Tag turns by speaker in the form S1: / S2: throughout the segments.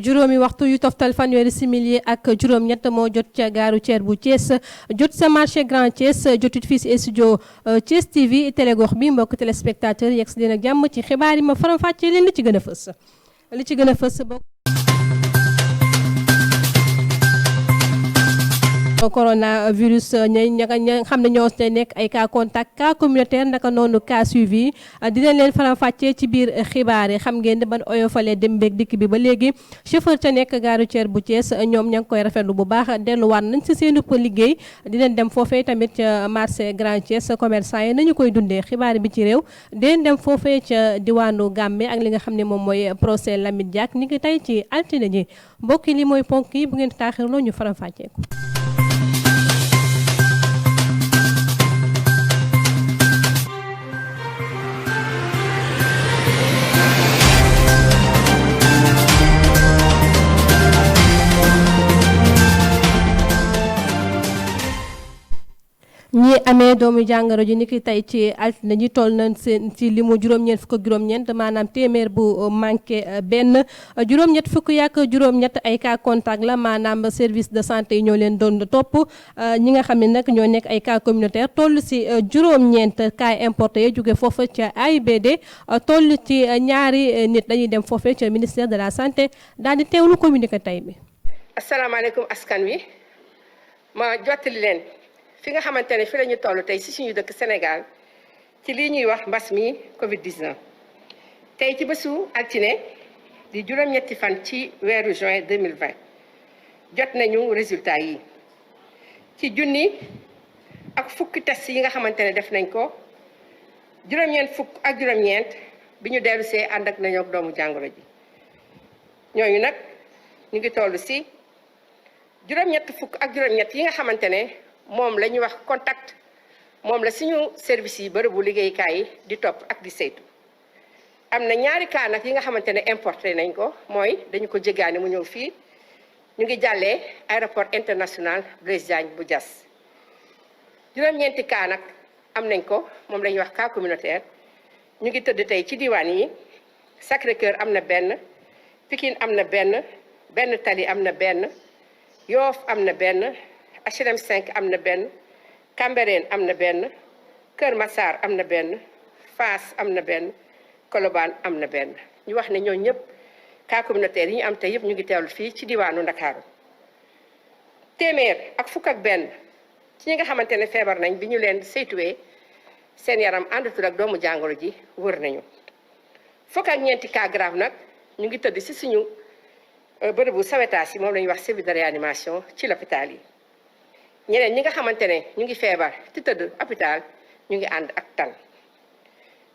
S1: juróomi waxtu yu toftal fanweeri simili ak juróom-ñett moo jot ca gaaru Thiès bu Thiès jot sa marché Grand Thiès jotit fii si studio Thiès TV télé gox bi mbokk téléspectateur yegg si leen ak jàmm ci xibaar yi ma faram-fàccee leen li ci gën a fës bokk coronavirus ña xam ne ñoo nekk ay cas contact cas communautaire naka noonu cas suivi dinañ leen faram-fàccee ci biir xibaar yi xam ngeen ne ban oyofalee dem beeg dikk bi ba léegi chauffeur ca nekk gaaru Thiès bu Thiès ñoom ña ngi koy rafetlu bu baax delluwaat nañ si seenu liggéey dinañ dem foofee tamit ca marché Grand Thiès commerçant yi nañu koy dundee xibaar bi ci réew dinañ dem foofee ca diwaanu Gambie ak li nga xam ne moom mooy procès Lamine Diack ni ngi tey ci altine ji mbokk yi li mooy ponk yi bu ngeen taaxirloo ñu faram-fàccee ko. ñi amee doomu jàngoro ji ni ki tey ci altine ñi toll nañ seen ci limu juróom-ñeent fukk ak juróom-ñeent maanaam téeméer bu manqué benn juróom-ñett fukk yàq juróom-ñett ay cas contact la maanaam service de santé yi ñoo leen doon topp ñi nga xam ne nag ñoo nekk ay cas communautaire toll si juróom-ñeent cas importé yi jóge foofa ca AIBD toll ci ñaari nit dañuy dem foofee ca ministère de la santé daal di teewlu communiqué tey bi.
S2: asalaamaaleykum askan wi ma jottali leen. fi nga xamante ne fi la ñu toll tey si suñu dëkk Sénégal ci lii ñuy wax mbas mi Covid 19 tey ci bésu altine di juróom-ñetti fan ci weeru juin 2020 jot nañu résultat yi ci junni ak fukki test yi nga xamante ne def nañ ko juróom-ñeent fukk ak juróom-ñeent bi ñu dellu see ànd ak nañoo ak doomu jàngoro ji ñooñu nag ñu ngi toll si juróom-ñett fukk ak juróom-ñett yi nga xamante ne moom la ñuy wax contact moom la suñu service yi bërëbu liggéeykaay yi di topp ak di saytu am na ñaari cas nag yi nga xamante ne importé nañ ko mooy dañu ko jéggaane mu ñëw fii ñu ngi jàllee aéroport international Blaise Diagne bu Diass juróom-ñeenti cas nag am nañ ko moom la ñuy wax cas communautaire ñu ngi tëdd tey ci diwaan yi Sacré-Cœur am na benn Pikine am na benn Tali am na benn Yoff am na benn HLM 5 am na benn Cambérène am na benn Kër Massar am na benn Fass am na benn Colobane am na benn ñu wax ne ñooñu ñëpp cas communautaire yi ñu am te yëpp ñu ngi teewlu fii ci diwaanu Ndakaaru téeméer ak fukk ak benn ci ñi nga xamante ne feebar nañ bi ñu leen saytuwee seen yaram àndatul ak doomu jàngoro ji wër nañu fukk ak ñeenti cas grave nag ñu ngi tëdd si suñu bërëbu sawetaas yi moom la ñuy wax service de réanimation ci l'hôpital yi ñeneen ñi nga xamante ne ñu ngi feebar ci tëdd hôpital ñu ngi ànd ak tan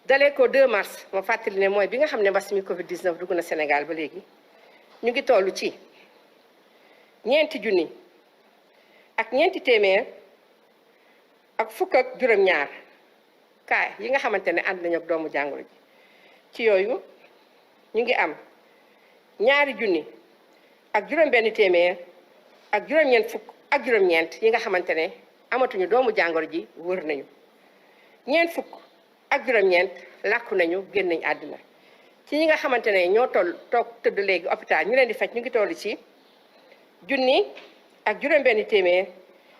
S2: dalee ko 2 mars ma fàttali ne mooy bi nga xam ne mbas mi Covid 19 dugg na Sénégal ba léegi ñu ngi toll ci ñeenti junni ak ñeenti téeméer ak fukk ak juróom-ñaar cas yi nga xamante ne ànd nañu ak doomu jàngoro ji ci yooyu ñu ngi am ñaari junni ak juróom-benn téeméer ak juróom-ñeent fukk ak juróom-ñeent yi nga xamante ne amatuñu doomu jàngoro ji wër nañu ñeent fukk ak juróom-ñeent làkku nañu génn nañu àddina ci ñi nga xamante ne ñoo toog tëdd léegi hôpital ñu leen di faj ñu ngi toll ci junni ak juróom-benn téeméer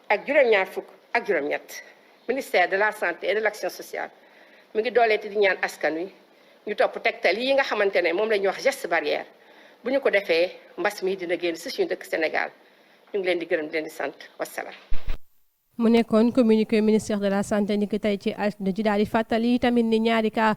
S2: ak juróom-ñaar fukk ak juróom-ñett ministère de la santé et de l'action sociale mu ngi dooleeti di ñaan askan wi ñu topp tegtal yi nga xamante ne moom la ñuy wax geste barrière bu ñu ko defee mbas mi dina génn si suñu dëkk Sénégal ñu ngi leen di gërëm di leen di sant wasalaam.
S1: mu nekkoon communiqué ministère de la santé ni ki tey ci altine ji daal di fàttali tamit ni ñaari cas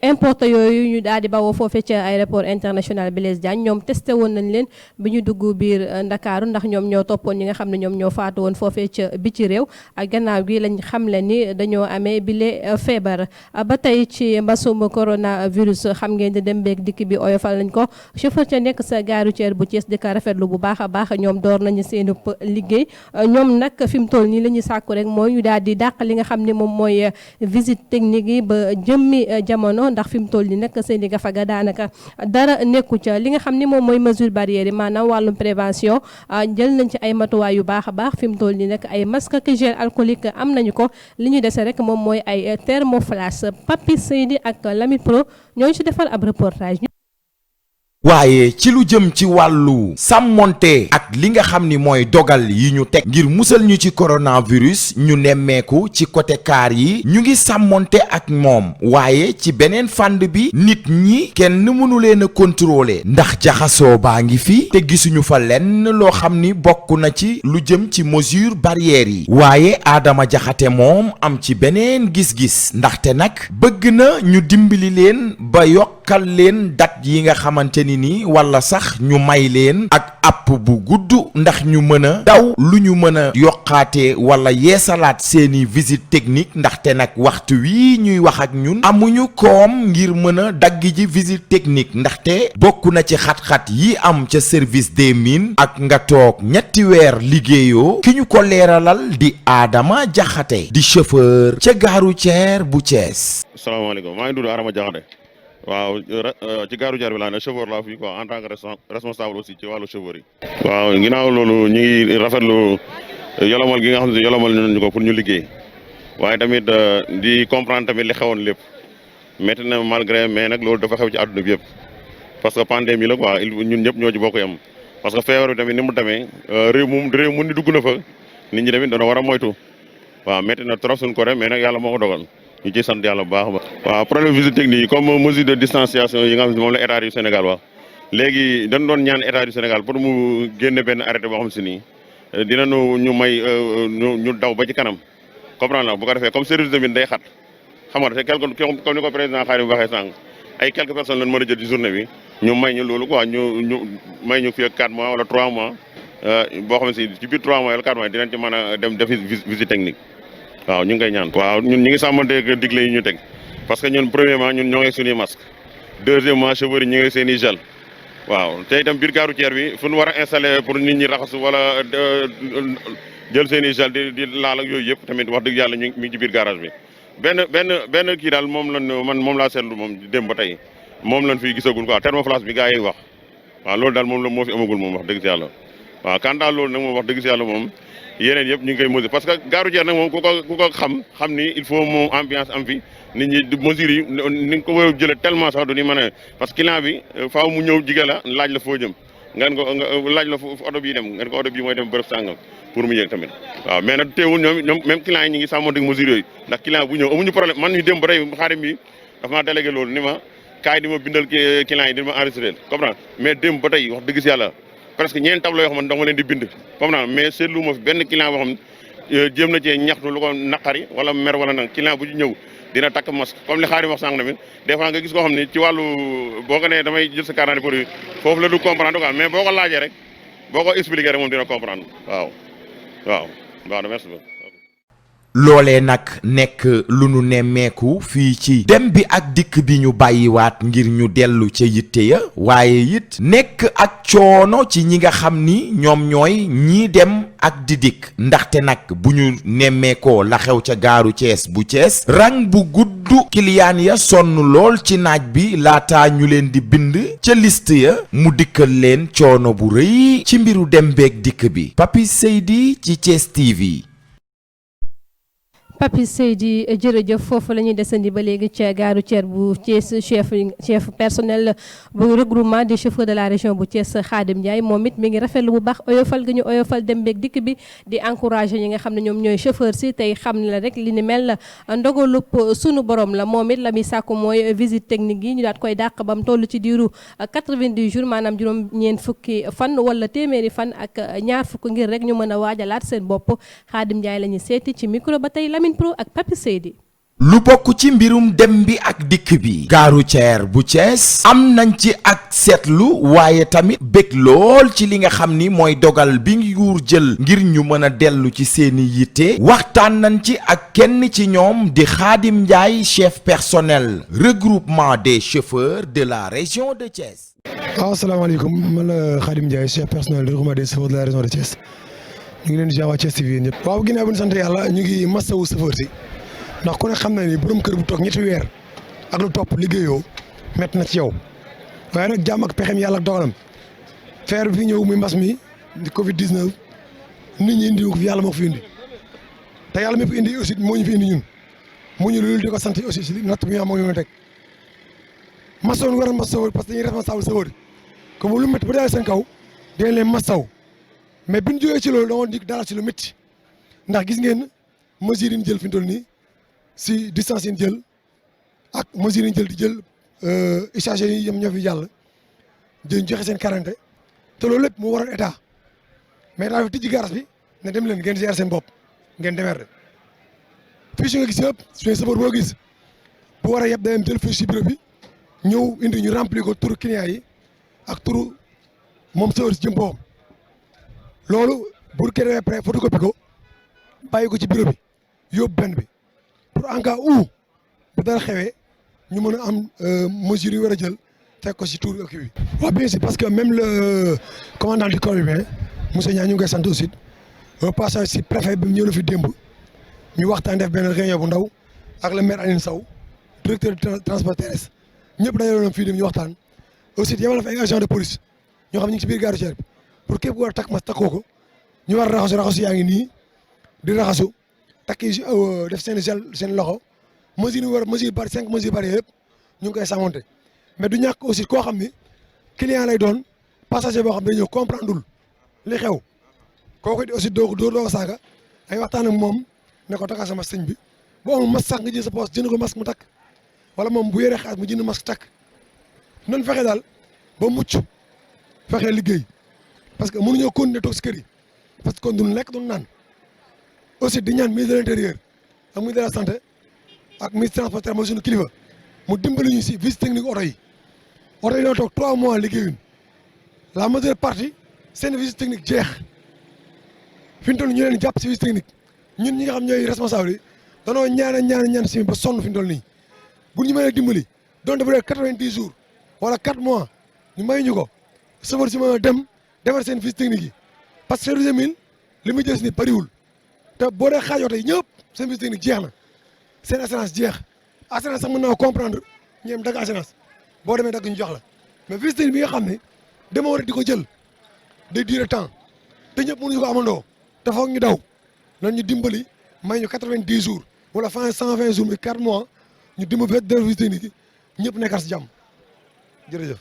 S1: importé yooyu ñu daal di bawoo foofee ca aéroport international Blaise Diagne ñoom testé woon nañ leen bi ñu dugg biir Ndakaaru ndax ñoom ñoo toppoon ñi nga xam ne ñoom ñoo faatu woon foofee ca biti réew ak gannaaw gi lañ xam le ni dañoo amee bile feebar ba tey ci mbasum coronavirus xam ngeen di dem beeg dikk bi oyofal nañ ko chauffeur ca nekk sa gaaru Thiès bu Thiès di ko rafetlu bu baax a baax ñoom door nañu seenu liggéey ñoom nag fi mu toll nii la ñuy sàkku rek mooy ñu daal di dàq li nga xam ne moom mooy visite technique yi ba jëmmi jamono ndax fi mu toll nii nag seen i gafaga daanaka dara nekku ca li nga xam ne moom mooy mesure barrière yi maanaam wàllum prévention jël nañ ci ay matuwaay yu baax a baax fi mu toll nii nag ay masque ak gel alcoolique am nañu ko li ñu dese rek moom mooy ay thermoflash Papi Seydi ak Lamine Pro ñooñu ci defal ab reportage.
S3: waaye ci lu jëm ci wàllu sàmmonte ak li nga xam ni mooy dogal yi ñu teg ngir musal ñu ci coronavirus ñu nemmeeku ci côté kaar yi ñu ngi sàmmonte ak moom waaye ci beneen fànn bi nit ñi kenn mënu leen a contrôler ndax jaxasoo baa ngi fi te gisuñu fa lenn loo xam ni bokk na ci lu jëm ci mesure barrière yi waaye Adama Jaxate moom am ci beneen gis-gis ndaxte nag bëgg na ñu dimbali leen ba yokkal leen dat yi nga xamante ni wala sax ñu may leen ak app bu gudd ndax ñu mën a daw lu ñu mën a yokkaate wala yeesalaat seeni visite technique ndaxte nag waxtu wi ñuy wax ak ñun amuñu koom ngir mën a dagg ji visite technique ndaxte bokk na ci xat-xat yi am ca service des mines ak nga toog ñetti weer liggéeyoo ki ñu ko leeralal di Adama Jaxate di chauffeur ca gare routière bu Thiès.
S4: Salaamaaleykum, maa ngi tudd Adama Jaxate. waaw ci gare routière bi laa ne chauffeur laa fii quoi en tant que responsable aussi ci wàllu chauffeur yi. waaw ginnaaw loolu ñu ngi rafetlu yolomal gi nga xam ne yolomal nañu ko pour ñu liggéey waaye tamit di comprendre tamit li xewoon lépp métti na malgré mais nag loolu dafa xew ci àdduna bi yëpp parce que pandémie la quoi ñun ñëpp ñoo ci bokk yam parce que feebar bi tamit ni mu demee réew mu ni dugg na fa nit ñi tamit dana war a moytu waaw métti na trop suñu côté mais nag yàlla moo ko dogal. ñu ciy sant yàlla bu baax a baax. waaw problème visite technique yi comme mesure de distanciation yi nga xam ne moom la état du Sénégal wax léegi dañ doon ñaan état du Sénégal pour mu génne benn arrêté boo xam si nii dinañu ñu may ñu daw ba ci kanam comprendre la bu ko defee comme service de mine day xat xam nga c'est quelque comme ni ko président Khadim waxee sànq ay quelques personnes lañ mën a jël ci journée bi ñu may ñu loolu quoi ñu may ñu fii ak 4 mois wala 3 mois boo xam ne si ci biir 3 mois wala 4 mois dinañ ci mën a dem defi visite technique. waaw ñu ngi koy ñaan. waaw ñun ñu ngi sàmmanteeg digle yi ñu teg parce que ñun premièrement ñun ñoo ngi suñuy masque deuxièmement chauffeur yi ñu ngi seen i gel waaw te itam biir gare routière bi fu ñu war a installé pour nit ñi raxasu wala jël seen i gel di laal ak yooyu yëpp tamit wax dëgg yàlla ñu ngi ci biir garage bi. benn kii daal moom moom laa seetlu moom dem ba tey moom lañ fi gisagul quoi thermoflash bi gars yi wax waaw loolu daal moom la moo fi amagul moom wax dëgg si yàlla waaw quant à loolu nag moom wax dëgg si yàlla moom. yeneen yëpp ñu ngi koy mesure parce que gare routière nag moom ku ko xam ni il faut moom ambiance am fi nit ñi mesures yi ni nga ko war a jëlee tellement sax du ñu mën a parce que client bi faaw mu ñëw jige la laaj la foo jëm ngeen ko laaj la fu oto bii dem ngeen ko oto bii mooy dem bërëb sàngam pour mu yëg tamit waaw mais nag teewul ñoom même client yi ñu ngi sàmmonte ak mesures yooyu ndax client bu ñëw amuñu problème man ñu dem ba tey Xaadim bi dafa maa délégué loolu ni ma kaay di ma bindal client yi di ma enregistré comprendre mais dem ba tey wax dëgg si yàlla presque ñeent tableau yoo xam ne dama leen di bind comme naa mais seetlu ma fi benn client boo xam ne jéem na cee ñaxtu lu ko naqari wala mer wala nag client bu ci ñëw dina takk masque comme li Xaadim wax sànq tamit des fois nga gis koo xam ne ci wàllu boo ko nee damay jël sa carte d'identité foofu la du comprendre quoi mais boo ko laajee rek boo ko expliqué rek moom dina comprendre waaw merci beaucoup.
S3: loolee nag nekk lu nu nemmeeku fii ci dem bi ak dikk bi ñu bàyyiwaat ngir ñu dellu ca yitte ya waaye it nekk ak coono ci ñi nga xam ni ñoom ñooy ñii dem ak di dikk ndaxte nag bu ñu nemmeekoo la xew ca gaaru Thiès bu Thiès rang bu gudd kiliyaan ya sonn lool ci naaj bi laata ñu leen di bind ca liste ya mu dikkal leen coono bu rëy ci mbiru dem beeg dikk bi Papis Seydi ci Thiès TV.
S1: Papis Seydi jërëjëf foofu la ñuy desandi ba léegi ca gare routière bu Thiès chef personnel bu regroupement des chauffeurs de la région bu Thiès Khadim Ndiaye moom it mi ngi rafetlu bu baax oyofal gi ñu oyofal dem beeg dikk bi di encouragé ñi nga xam ne ñoom ñooy chauffeur si tey xam ne la rek li ni mel ndogalub sunu borom la moom it la muy sàkku mooy visite technique yi ñu daat koy dàq ba mu toll ci diiru 90 jours maanaam juróom-ñeent fukki fan wala téeméeri fan ak ñaar fukk ngir rek ñu mën a waajalaat seen bopp Khadim Ndiaye la ñuy seeti ci micro ba tey Lamine Pro ak Papis Seydi.
S3: lu bokk ci mbirum dem bi ak dikk bi gare routière bu Thiès am nañ ci ak seetlu waaye tamit bég lool ci li nga xam ni mooy dogal bi nguur jël ngir ñu mën a dellu ci seeni yitte waxtaan nañ ci ak kenn ci ñoom di Khadim Ndiaye chef personnel regroupement des chauffeurs de la région de Thiès.
S5: waaw asalaamaaleykum man la Khadim Ndiaye chef personnel regroupement des chauffeurs de la région de Thiès ñu ngi leen di jaawaa Thiès TV ñëpp. waaw ginnaaw bi ñu sant yàlla ñu ngi masawu chauffeur si ndax ku ne xam na ni borom kër bu toog ñetti weer ak lu topp liggéeyoo métti na ci yow waaye nag jàmm ak pexem yàlla ak dogalam feer bi fi ñëw muy mbas mi di Covid 19 nit ñi indi ko fi yàlla moo ko fi indi te yàlla mi fi indi aussi moo ñu fi indi ñun mu ñu loolu di ko sant aussi si natt bi nga xam moo ñu teg masoon war a masoon parce que dañuy responsable chauffeur comme lu métti ba daal seen kaw dinañ leen masaw mais bi ñu jógee ci loolu da nga di dalal ci lu métti ndax gis ngeen mesures yi ñu jël fi ñu toll nii si distance yi ñu jël ak mesures yi ñu jël di jël échangeurs yi ñoom ñoo fi jàll di joxe seen quarantaine te loolu lépp mu waroon état mais daal di tijji garage bi ne dem leen ngeen gérer seen bopp ngeen démerde fiche nga gis yëpp suñu safar boo gis bu war a yeb day jël fiche si bureau bi ñëw indi ñu remplir ko turu client yi ak turu moom safar si jëm boppam loolu bu ñu prêt photocopie ko bàyyi ko ci bureau bi yóbbu benn bi pour en cas où bu dara xewee ñu mën a am mesures yu war a jël fekk ko si tour kii bi. waaw bien sûr parce que même le commandant du corps urbain monsieur Niang ñu ngi koy sant aussi au passage si préfet bi ñëw na fi démb ñu waxtaan def benn réunion bu ndaw ak le maire Aline Sow directeur du transport terrestre ñëpp dajaloon fii dem ñu waxtaan aussi yemal na fi ay agent de police ñoo xam ñu ngi si biir gare routière bi pour képp ku war a takk mas takkoo ko ñu war a raxasu yaa ngi nii di raxasu takk yi def seen gel seen loxo mesures yi war mesure bari 5 mesures bari yëpp ñu ngi koy sàmmonte mais du ñàkk aussi koo xam ni client lay doon passager boo xam ne ñëw comprendre li xew kooku aussi doo ko saaga ay waxtaan ak moom ne ko takkal sama sëñ bi boo amul masque sax nga jël sa poche jënd ko masque mu takk wala moom bu yoree xaalis mu jënd masque takk nan fexe daal ba mucc fexe liggéey parce que mënuñoo continuer toog si kër yi parce que kon duñ lekk duñ naan aussi di ñaan ministre de l'intérieur ak ministre de la santé ak ministre transporteur mooy suñu kilifa mu dimbali ñu si visite technique oto yi ñoo toog 3 mois liggéeyuñ la majeure partie seen visite technique jeex fi ñu toll ñu leen jàpp si visite technique ñun ñi nga xam ñooy responsable yi danoo ñaan si ba sonn fi ñu toll nii bu ñu mënee dimbali donte bu dee 90 jours wala 4 mois ñu may ñu ko safar si mën a dem defar seen visite technique yi parce que service mille li muy jël si ni bariwul te boo dee xaaj oto yi ñëpp seen visite technique jeex na seen assurance jeex assurance sax mën naa comprendre ñu am dagg assurance boo demee dagg ñu jox la mais visite technique bi nga xam ne dama war a di ko jël day durer temps te ñëpp mënuñu ko amandoo te foog ñu daw nan ñu dimbali may ñu 90 jours wala 120 jours mi 4 mois ñu dimbali def visite technique yi ñëpp nekkal si jàmm jërëjëf.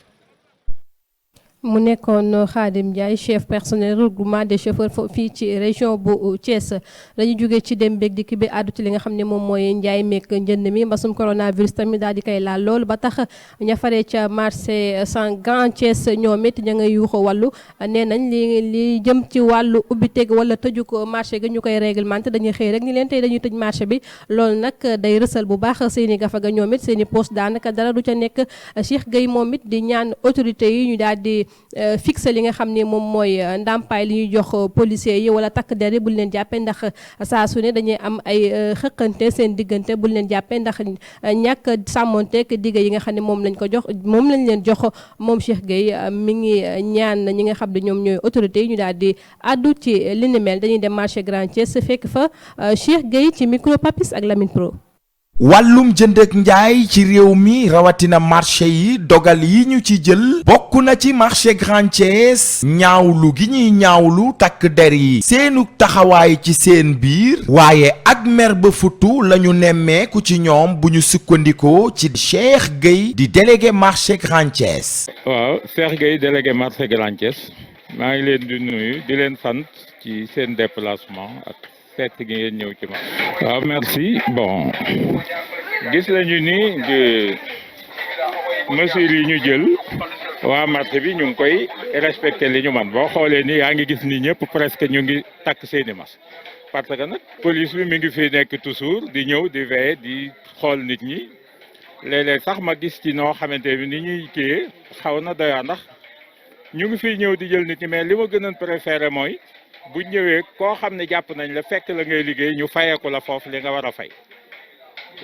S1: mu nekkoon Khadim Ndiaye chef personnel regroupement des chauffeurs fii ci région bu Thiès dañu jógee ci dem beeg dikk bi àddu ci li nga xam ne moom mooy njaay meeg njënd mi mbasum coronavirus tamit daal di koy laal loolu ba tax ña faree ca marché sans Grand Thiès ñoom it ña ngay yuuxu wàllu nee nañ li jëm ci wàllu ubbiteg wala tëju ko marché gi ñu koy réglementé dañuy xëy rek ni leen tey dañuy tëj marché bi loolu nag day rësal bu baax seen i gafa ga ñoom it seen i poste daanaka dara du ca nekk Cheikh Gueye moom it di ñaan autorité yi ñu daal di fixé li nga xam ne moom mooy ndàmpaay li ñuy jox policiers yi wala takk der yi bul leen jàppee ndax saa su ne dañuy am ay xëqante seen diggante bul leen jàppee ndax ñàkk sàmmonteeg digg yi nga xam ne moom lañ ko jox moom lañ leen jox moom Cheikh Gueye mi ngi ñaan ñi nga xam ne ñoom ñooy autorités yi ñu daal di addu ci li ni mel dañuy dem marché Grand Thiès fekk fa Cheikh Gueye ci micro Papis ak Lamine Pro.
S3: wàllum jënd ak njaay ci réew mi rawatina marché yi dogal yi ñu ci jël bokk na ci marché Grand Thiès ñaawlu gi ñuy ñaawlu takk der yi seenu taxawaay ci seen biir waaye ak mer ba futu lañu nemmeeku ci ñoom bu ñu sukkandikoo ci Cheikh Gueye di délégué marché Grand Thiès.
S6: waaw Cheikh Gueye délégué marché Grand Thiès maa ngi leen di nuyu di leen sant ci seen déplacement ak fekk gi ngeen ñëw ci ma waaw merci bon gis nañu ni mesures yi ñu jël waa marché bi ñu ngi koy respecté li ñu man boo xoolee ni yaa ngi gis ni ñëpp presque ñu ngi takk seeni masque parce que nag police bi mi ngi fi nekk toujours di ñëw di veiller di xool nit ñi léeg-léeg sax ma gis ci noo xamante ni ni ñuy téye xaw na doyaa ndax ñu ngi fiy ñëw di jël nit ñi mais li ma gënoon préféré mooy bu ñëwee koo xam ne jàpp nañ la fekk la ngay liggéey ñu fayeeku la foofu li nga war a fay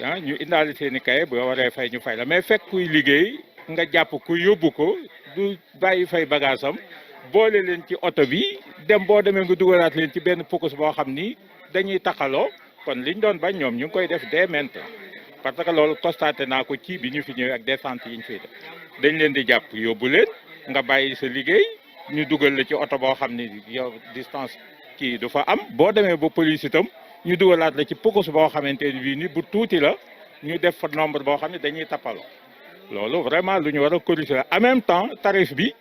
S6: ah ñu indaale seen i kaye boo waree fay ñu fay la mais fekk kuy liggéey nga jàpp ku yóbbu ko du bàyyi fay bagage am boole leen ci oto bi dem boo demee nga dugalaat leen ci benn focus boo xam ni dañuy taxaloo kon liñ doon bañ ñoom ñu ngi koy def dès maintenant parce que loolu constaté naa ko ci bi ñu fi ñëwee ak descente yi ñu fiy def dañ leen di jàpp yóbbu leen nga bàyyi sa liggéey ñu dugal la ci oto boo xam ni yow distance kii du fa am boo demee ba police itam ñu dugalaat la ci pokos boo xamante ni bii ni bu tuuti la ñu def fa nombre boo xam ne dañuy tappaloo loolu vraiment lu ñu war a corriger en même temps tarif bi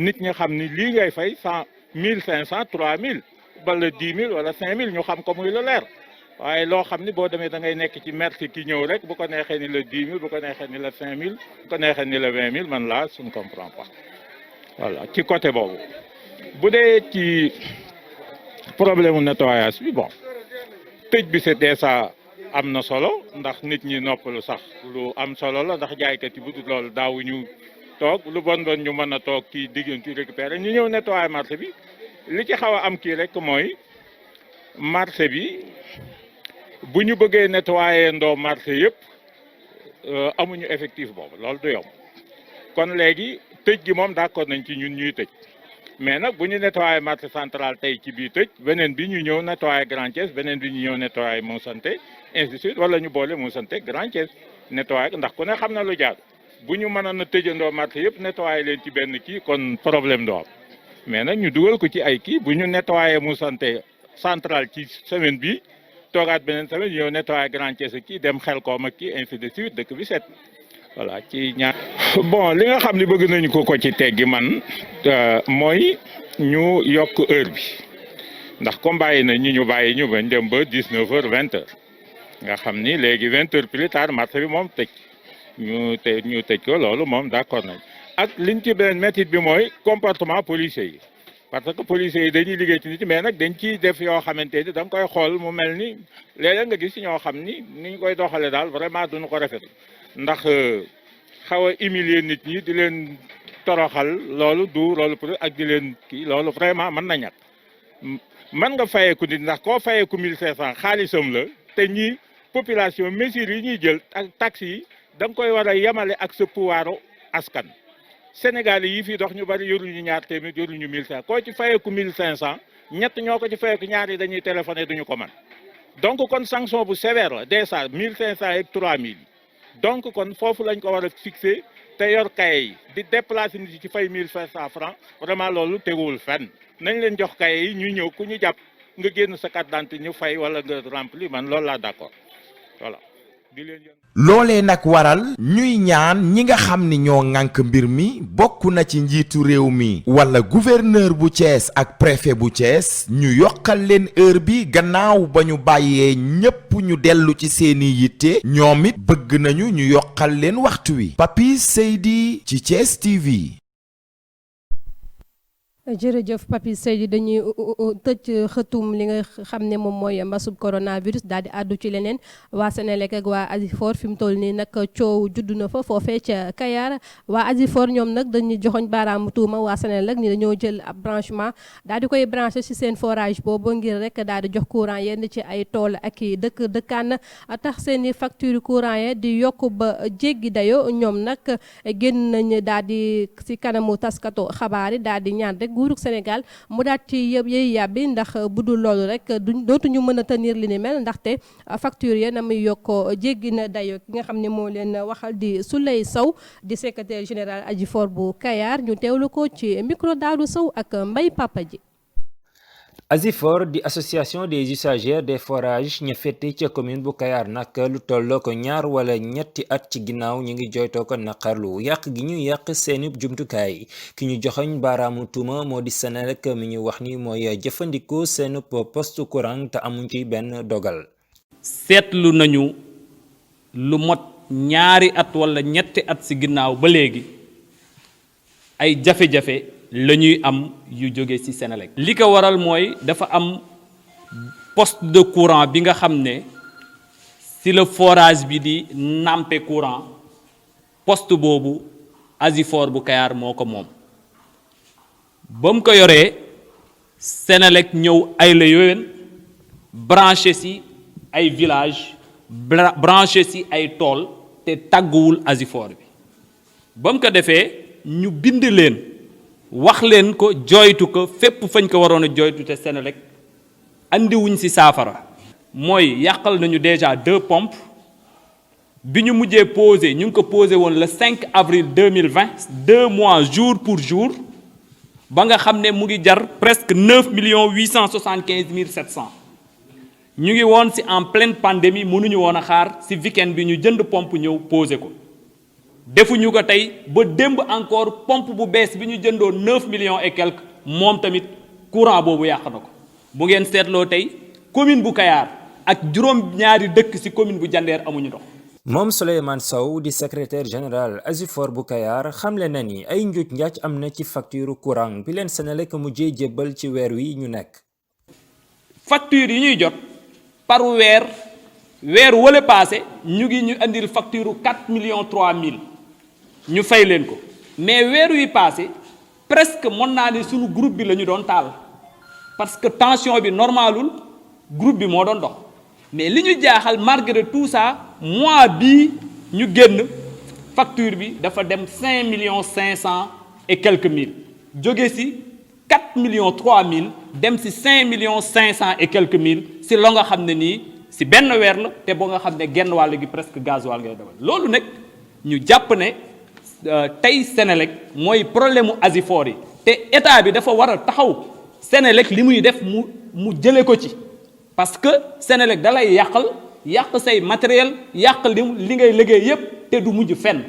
S6: nit ñi xam ni lii ngay fay 100 1500 3000 wala 10 000 wala 5000 ñu xam ko muy lu leer waaye loo xam ni boo demee da ngay nekk ci merci ki ñëw rek bu ko neexee ni la 10 000 bu ko neexee ni la 5000 bu ko neexee ni la 20 000 man laa je ne comprends pas voilà ci côté boobu. bu dee ci problème mu nettoyage bi bon tëj bi c'est ça am na solo ndax nit ñi noppalu sax lu am solo la ndax jaaykat yi bu dul loolu daawuñu toog lu bon ñu mën a toog kii diggante récupérer ñu ñëw nettoyer marché bi li ci xaw a am kii rek mooy marché bi bu ñu bëggee nettoyer ndoo marché yëpp amuñu effectif boobu loolu du yomb kon léegi tëj gi moom d'accord nañ ci ñun ñuy tëj mais nag bu ñu nettoyer marché central tey ci biir tëj beneen bi ñu ñëw nettoyer Grand Thiès beneen bi ñu ñëw nettoyer Mont-Santé ainsi de suite wala ñu boole Mont-Santé Grand Thiès nettoyer ndax ku ne xam na lu jaadu bu ñu mënoon a tëjandoo marché yëpp nettoyer leen ci benn kii kon problème doo am mais nag ñu dugal ko ci ay kii bu ñu nettoyer Mont-Santé central ci semaine bi toogaat beneen semaine ñëw nettoyer Grand Thiès ak kii dem Xelkom ak kii ainsi de suite dëkk bi set voilà ci ñaar. bon li nga xam ne bëgg nañu ko ci teggi man mooy ñu yokk heure bi ndax comme bàyyi na ñu bàyyi ñu bañ dem ba 19h 20h nga xam ni léegi 20h plus tard marché bi moom tëj ñu tëj ko loolu moom d'accord nañ ak liñ ci beneen métit bi mooy comportement policier yi parce que policiers yi dañuy liggéey ci nit mais nag dañ ciy def yoo xamante ni da nga koy xool mu mel ni léeg-léeg nga gis ñoo xam ni ni ñu koy doxalee daal vraiment duñu ko rafet ndax xaw a humilier nit ñi di leen toroxal loolu pour ak di leen kii loolu vraiment mën na ñàkk mën nga fayeeku nit ndax koo fayeeku 1500 xaalisam la te ñi population mesures yi ñuy jël ak taxes yi da nga koy war a yemale ak sa pouvoiru askan Sénégal yi fii dox ñu bari yoruñu ñaar téeméer yoruñu 1500 koo ci fayeeku 1500 ñett ñoo ko ci fayeeku ñaar yi dañuy téléphoné duñu ko mën donc kon sanction bu sévère la déjà 1500 ak 3000 donc kon foofu lañ ko war a fixé te yor kaye yi di déplacer nit ci fay 1500 francs vraiment loolu teguwul fenn nañ leen jox kaye yi ñu ñëw ku ñu jàpp nga génn sa carte d'identité ñu fay wala nga remplir man loolu laa d'accord voilà.
S3: loolee nag waral ñuy ñaan ñi nga xam ni ñoo ŋànk mbir mi bokk na ci njiitu réew mi wala gouverneur bu Thiès ak préfet bu Thiès ñu yokkal leen heure bi gannaaw ba ñu bàyyee ñépp ñu dellu ci seeni yitte ñoom it bëgg nañu ñu yokkal leen waxtu wi. Papis Seydi ci Thiès TV.
S1: jërëjëf Papis Seydi dañuy tëj xëtum li nga xam ne moom mooy mbasub coronavirus daal di àddu ci leneen waa Senelec ak waa Asifor fi mu toll nii nag coow judd na fa foofee ca Kayar waa Asifor ñoom nag dañuy joxoñ baaraamu tuuma waa Senelec ni dañoo jël ab branchement daal di koy branché ci seen forage boobu ngir rek daal di jox courant yenn ci ay tool ak i dëkkaan tax seen i facture courant yi di yokk ba jéggi dayo ñoom nag génn nañ daal di ci kanamu taskatu xabaar yi daal di ñaan rek nguurug Sénégal mu daat ci yëpp yëy yàbbi ndax bu dul loolu rek dootuñu mën a tenir li ni mel ndaxte facture ya na muy yokkoo jéggi na dayo ki nga xam ne moo leen waxal di Souley Sow di secrétaire général Ajifor bu Kayar ñu teewlu ko ci micro Daadu Sow ak Mbay Papa ji.
S7: Asifor di association des usagers des forages ña féete ca commune bu Kayar nag lu tolloo ko ñaar wala ñetti at ci ginnaaw ñu ngi jooytoo ko naqarlu yàq gi ñu yàq seeni jumtukaay ki ñu joxoñ baaraamu tuuma moo di Senelec mi ñu wax ni mooy jëfandikoo seen poste courant te amuñ ci benn dogal.
S8: seetlu nañu lu mot ñaari at wala ñetti at ci ginnaaw ba léegi ay jafe-jafe la ñuy am yu jóge ci Senelec li ko waral mooy dafa am poste de courant bi nga xam ne ci la forage bi di nampe courant poste boobu Asifor bu Kayar moo ko moom ba mu ko yoree Senelec ñëw ay la yowén branché ci ay village branché ci ay tool te tàgguwul Asifor bi ba mu ko defee ñu bind leen wax leen ko jooytu ko fépp fañ ko waroon a jooytu te Senelec andiwuñ ci saafara mooy yàqal nañu déjà 2 pompes bi ñu mujjee posé ñu ngi ko posé woon le 5 avril 2020 2 mois jour pour jour ba nga xam ne mu ngi jar presque 9 875 700 ñu ngi woon ci en pleine pandémie mënuñu woon a xaar ci week-end bi ñu jënd pompe ñëw posé ko defuñu ko tey ba démb encore pompe bu bees bi ñu jëndoon 9 millions et quelques moom tamit courant boobu yàq na ko bu ngeen seetloo tey commune bu Kayar ak juróom-ñaari dëkk ci commune bu Jandeer amuñu ndox.
S7: moom Souleymane Sow di secrétaire général Asifor bu Kayar xamle na ni ay njuuj njaaj am na ci facture courant bi leen Senelec mujjee jébbal ci weer wi ñu nekk.
S8: facture yi ñuy jot par weer wala passé ñu ngi ñu andil facture 4 millions 3 mille ñu fay leen ko mais weer wi passé presque mën naa ne suñu groupe bi la ñu doon taal parce que tension bi normalul groupe bi moo doon dox mais li ñu jaaxal malgré tout ça mois bii ñu génn facture bi dafa dem 5 millions 500 et quelques mille jóge ci 4 millions 3 mille dem ci 5 millions 500 et quelques mille ci la nga xam ne nii ci benn weer la te boo nga xam ne genn wàll gi presque gasoil ngay dawal loolu nag ñu jàpp ne tey Senelec mooy problème mu Asifor yi te état bi dafa war a taxaw Senelec li muy def mu jële ko ci parce que Senelec da lay yàq say matériel yàq li ngay liggéey yépp te du mujj fenn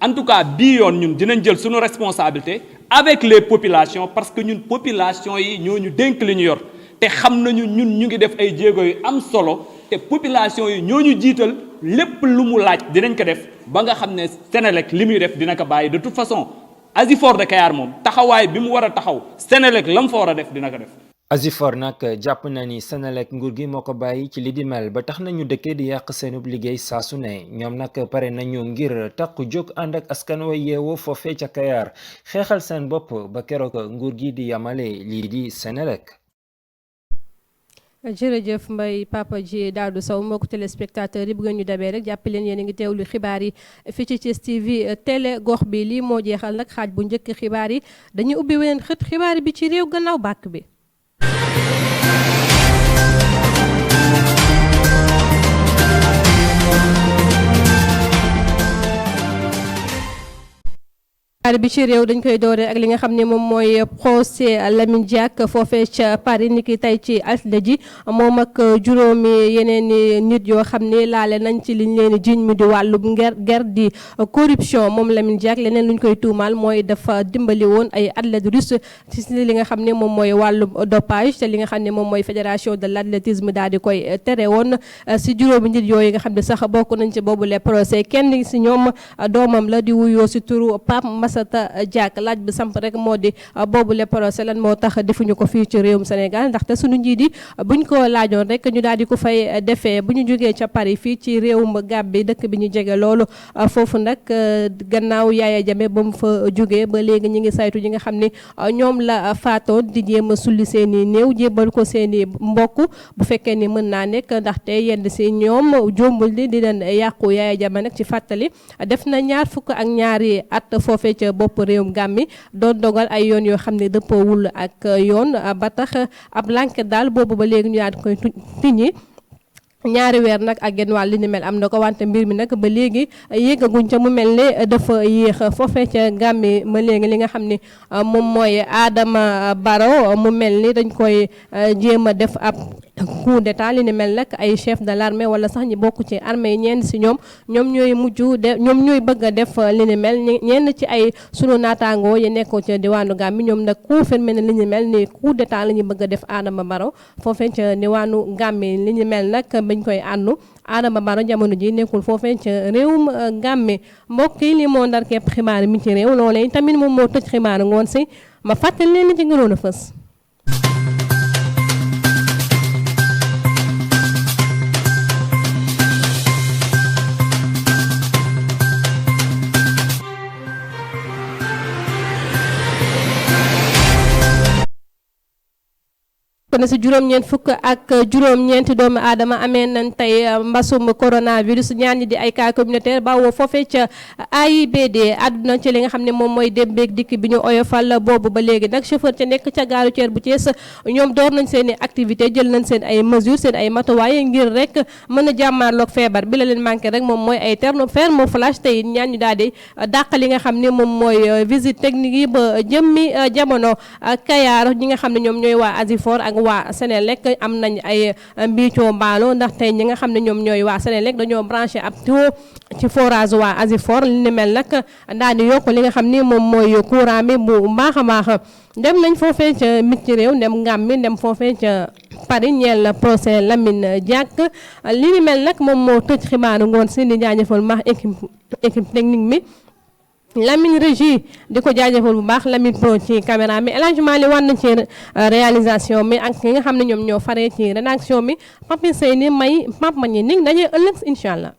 S8: en tout cas bii yoon ñun dinañ jël suñu responsabilité avec les populations parce que ñun population yi ñoo ñu dénk li ñu yor te xam nañu ñun ñu ngi def ay jéego yu am solo te population yi ñoo ñu jiital lépp lu mu laaj dinañ ko def ba nga xam ne Senelec li muy def dina ko bàyyi de toute façon Asifor de Kayar moom taxawaay bi mu war a taxaw Senelec la mu fa war a def dina ko def.
S7: Asifor nag jàpp na ni Senelec nguur gi moo ko bàyyi ci li di mel ba tax nañu dëkkee di yàq seenub liggéey saa su ne ñoom nag pare nañu ngir takku jóg ànd ak askan wa yeewoo foofee ca Kayar xeexal seen bopp ba keroog nguur gi di yamale lii di Senelec.
S1: jërëjëf Mbaye Papa Ji Daouda Sow mbokku téléspectateurs yi bu ngeen ñu dabee rek jàpp leen yéen a ngi teewlu xibaar yi fii ci Thiès TV télé gox bi lii moo jeexal nag xaaj bu njëkk xibaar yi dañuy ubbi weneen xët xibaar bi ci réew gannaaw bàkk bi. xibaar bi ci réew dañ koy dooree ak li nga xam ne moom mooy procès Lamine Diack foofee ca Paris niki tey ci altine ji moom ak juróomi yeneen nit yoo xam ne laale nañ ci liñ leen jiiñ mi di wàllum ger di corruption moom Lamine Diack leneen luñ koy tuumaal mooy dafa dimbali woon ay athlètes russes ci li nga xam ne moom mooy wàllum dopage te li nga xam ne moom mooy fédération de l'athlétisme daal di koy tere woon si juróomi nit yooyu nga xam ne sax bokk nañ ci boobu le procès kenn si ñoom doomam la di wuyoo si turu Pape Massata Diack laaj bi samp rek moo di boobu le procès lan moo tax defuñu ko fii ci réewum Sénégal ndaxte suñu njiit yi buñ ko laajoon rek ñu daal di ko fay defee bu ñu jógee ca Paris fii ci réewum Gambie dëkk bi ñu jege loolu foofu nag gannaaw Yaya Jammeh ba mu fa jógee ba léegi ñi ngi saytu ñi nga xam ne ñoom la faatoon di jéem a sulli seen i néew jébbal ko seen i mbokk bu fekkee ni mën naa nekk ndaxte yenn si ñoom jombul di leen yàqu Yaya Jammeh nag ci fàttali def na 22 at foofee ca bopp réewum Gàmbi doon dogal ay yoon yoo xam ne dëppoowul ak yoon ba tax ab lànk daal boobu ba léegi ñu daal koy tiñi ñaari weer nag ak genn wàll li ni mel am na ko wante mbir mi nag ba léegi yéegaguñ ca mu mel ne dafa yéex foofee ca Gàmbi ma léegi li nga xam ne moom mooy Adama Barrow mu mel ni dañ koy jéem a def ab coup d'état li ni mel nag ay chef de l'armée wala sax ñi bokk ci armée yi ñenn si ñoom ñooy ñoom ñooy bëgg a def li ni mel ñenn ci ay sunu naataangoo yi nekkoon ca diwaanu Gàmbi ñoom nag confirmé na li ni mel ni coup d'état la ñu bëgg a def Adama Barrow foofee ca diwaanu Gàmbi li ni mel nag bañ koy àndu Adama Barrow jamono ji nekkul foofee ca réewum Gàmbi mbokk yi li moo ndar képp xibaar mi ci réew loolee tamit moom moo tëj xibaar ngoon si ma fàttali leen ci gënoon a fës. kon si juróom-ñeent fukk ak juróom-ñeenti doomu aadama amee nañ tey mbasum coronavirus ñaan ñi di ay cas communautaire bawoo foofee ca AIBD àdduna ci li nga xam ne moom mooy dem beeg dikk bi ñu oyofal boobu ba léegi nag chauffeur ca nekk ca gaaru Thiès bu Thiès ñoom door nañ seen i activité jël nañ seen ay mesures seen ay matuwaay ngir rek mën a jàmmaarloog feebar bi la leen manqué rek moom mooy ay thermoflash tey ñaan ñu daal di dàq li nga xam ne moom mooy visite technique yi ba jëmmi jamono Kayar ñi nga xam ne ñoom ñooy waa Asifor ak waa Senelec am nañ ay mbiicoo mbaalo ndax tey ñi nga xam ne ñoom ñooy waa Senelec dañoo branché ab tuyau ci forage waa Asifor li ni mel nag daal di yokk li nga xam ni moom mooy courant bi bu baax a baax dem nañ foofee ca mit réew dem ngam mi dem foofee ca Paris ñeel la procès Lamine Diack li ni mel nag moom moo tëj xibaaru ngoon si di jaajëfal maax équipe technique mi Lamine régie di ko jaajëfal bu baax Lamine Pro ci caméra mi élangement li war na ci réalisation mi ak ñi nga xam ne ñoom ñoo faree ci rédaction mi Papi Seyni may Pape Mañi ning dañuy ëllëg incha allah